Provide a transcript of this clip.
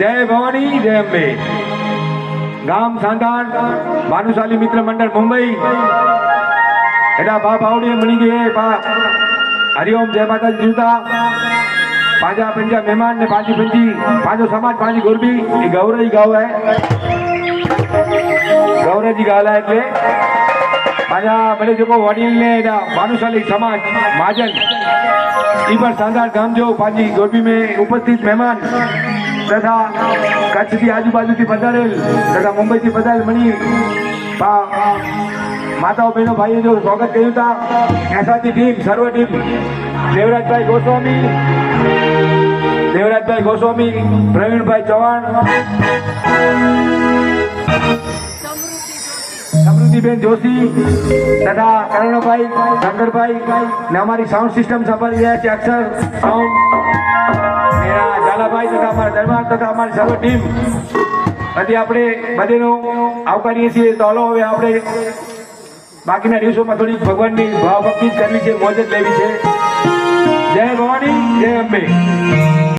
જય ભવાની જય અંબે. ગામ સાંધાણ ભાનુશાલી મિત્ર મંડળ મુંબઈ એના બા બાવડી મળી ગયે બા હરિઓમ જય માતાજી જૂતા પાંજા पंजा मेहमान ने पांची पंजी पांचो समाज पांची गुरबी ये गौरव जी गाँव है गौरव जी गाला એટલે पांजा बड़े जो वडील ने भानुशाली समाज महाजन ई पर शानदार गाम जो पांची गुरबी में उपस्थित मेहमान तथा कच्छ की आजू बाजू की पधारेल तथा मुंबई की पधारेल मणि माताओं बहनों भाइयों जो स्वागत કર્યું था ऐसा की टीम सर्व टीम देवराज भाई गोस्वामी प्रवीण भाई चौहान समृद्धिबेन जोशी तथा करण भाई शंकर भाई ने हमारी साउंड सिस्टम संभाल रहा है अक्षर साउंड झाला भाई तथा हमारा दरबार तथा हमारी सर्व टीम बधी આપણે બધેનો આવકારીએ છીએ તો હલો હવે આપણે બાકીના દિવસોમાં થોડી ભગવાનની ભાવ ભક્તિ કરવી છે મોજ જ લેવી છે. જય ભવાની જય અંબે.